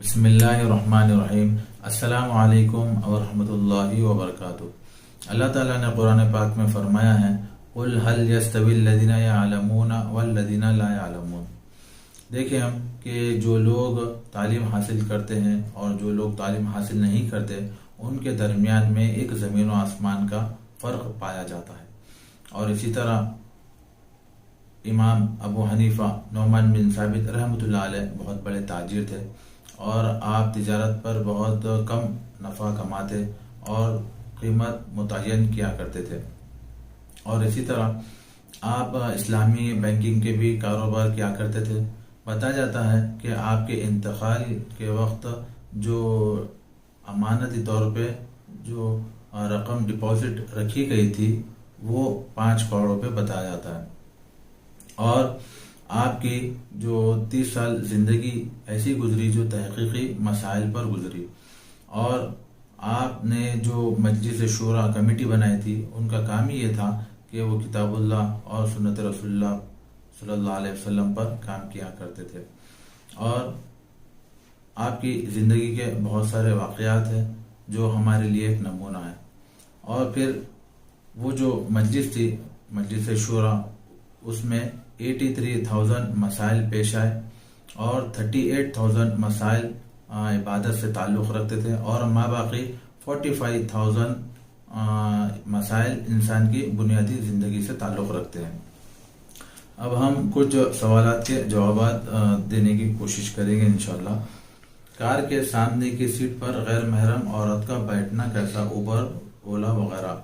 بسم اللہ الرحمن الرحیم۔ السلام علیکم ورحمۃ اللہ وبرکاتہ۔ اللہ تعالیٰ نے قرآن پاک میں فرمایا ہے قُلْ هَلْ يَسْتَوِي الَّذِينَ يَعْلَمُونَ وَالَّذِينَ لَا يَعْلَمُونَ۔ دیکھیں ہم کہ جو لوگ تعلیم حاصل کرتے ہیں اور جو لوگ تعلیم حاصل نہیں کرتے ان کے درمیان میں ایک زمین و آسمان کا فرق پایا جاتا ہے۔ اور اسی طرح امام ابو حنیفہ نعمان بن ثابت رحمۃ اللہ علیہ بہت بڑے تاجر تھے اور آپ تجارت پر بہت کم نفع کماتے اور قیمت متعین کیا کرتے تھے، اور اسی طرح آپ اسلامی بینکنگ کے بھی کاروبار کیا کرتے تھے۔ بتایا جاتا ہے کہ آپ کے انتقال کے وقت جو امانتی طور پہ جو رقم ڈپازٹ رکھی گئی تھی وہ 5 کروڑ روپے بتایا جاتا ہے، اور آپ کی جو 30 سال زندگی ایسی گزری جو تحقیقی مسائل پر گزری، اور آپ نے جو مجلس شورا کمیٹی بنائی تھی ان کا کام ہی یہ تھا کہ وہ کتاب اللہ اور سنت رسول اللہ صلی اللہ علیہ وسلم پر کام کیا کرتے تھے۔ اور آپ کی زندگی کے بہت سارے واقعات ہیں جو ہمارے لیے ایک نمونہ ہے۔ اور پھر وہ جو مجلس تھی مجلس شورا، اس میں 83,000 مسائل پیش آئے اور 38,000 مسائل عبادت سے تعلق رکھتے تھے، اور ماباقی 45,000 مسائل انسان کی بنیادی زندگی سے تعلق رکھتے ہیں۔ اب ہم کچھ سوالات کے جوابات دینے کی کوشش کریں گے انشاءاللہ۔ کار کے سامنے کی سیٹ پر غیر محرم عورت کا بیٹھنا کیسا؟ اوبر، اولا وغیرہ۔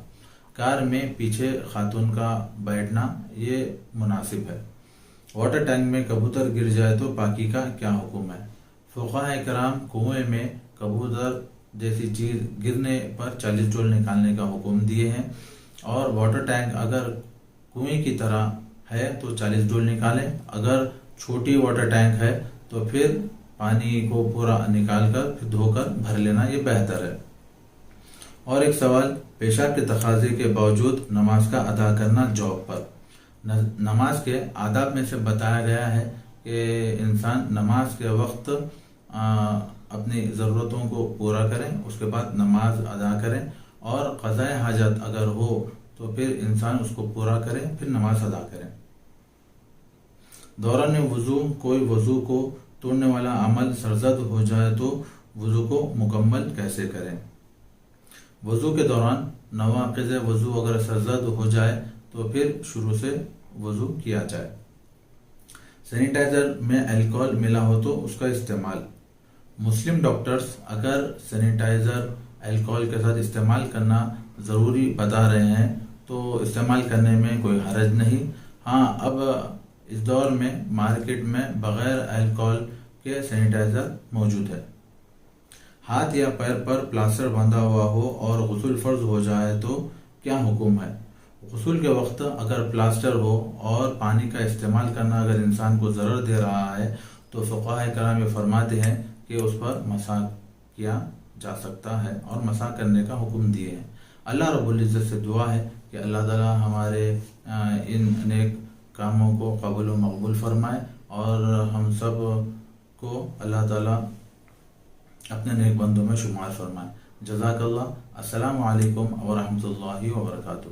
کار میں پیچھے خاتون کا بیٹھنا یہ مناسب ہے۔ واٹر ٹینک میں کبوتر گر جائے تو پاکی کا کیا حکم ہے؟ فقہاء کرام کنویں میں کبوتر جیسی چیز گرنے پر 40 ڈول نکالنے کا حکم دیے ہیں، اور واٹر ٹینک اگر کنویں کی طرح ہے تو 40 ڈول نکالیں، اگر چھوٹی واٹر ٹینک ہے تو پھر پانی کو پورا نکال کر پھر دھو کر بھر لینا، یہ بہتر ہے۔ اور ایک سوال، پیشاب کے تقاضے کے باوجود نماز کا ادا کرنا جاب پر۔ نماز کے آداب میں سے بتایا گیا ہے کہ انسان نماز کے وقت اپنی ضرورتوں کو پورا کریں، اس کے بعد نماز ادا کریں، اور قضاء حاجت اگر ہو تو پھر انسان اس کو پورا کرے پھر نماز ادا کریں۔ دوران وضو کوئی وضو کو توڑنے والا عمل سرزد ہو جائے تو وضو کو مکمل کیسے کریں؟ وضو کے دوران نواقض وضو اگر سرزد ہو جائے تو پھر شروع سے وضو کیا جائے۔ سینیٹائزر میں الکوہول ملا ہو تو اس کا استعمال۔ مسلم ڈاکٹرز اگر سینیٹائزر الکوہول کے ساتھ استعمال کرنا ضروری بتا رہے ہیں تو استعمال کرنے میں کوئی حرج نہیں۔ ہاں، اب اس دور میں مارکیٹ میں بغیر الکوہول کے سینیٹائزر موجود ہے۔ ہاتھ یا پیر پر پلاسٹر باندھا ہوا ہو اور غسل فرض ہو جائے تو کیا حکم ہے؟ غسل کے وقت اگر پلاسٹر ہو اور پانی کا استعمال کرنا اگر انسان کو ضرر دے رہا ہے تو فقہاء کرام یہ فرماتے ہیں کہ اس پر مسح کیا جا سکتا ہے اور مسح کرنے کا حکم دیے ہیں۔ اللہ رب العزت سے دعا ہے کہ اللہ تعالی ہمارے ان نیک کاموں کو قبول و مقبول فرمائے، اور ہم سب کو اللہ تعالی اپنے نیک بندوں میں شمار فرمائے۔ جزاک اللہ۔ السلام علیکم ورحمۃ اللہ وبرکاتہ۔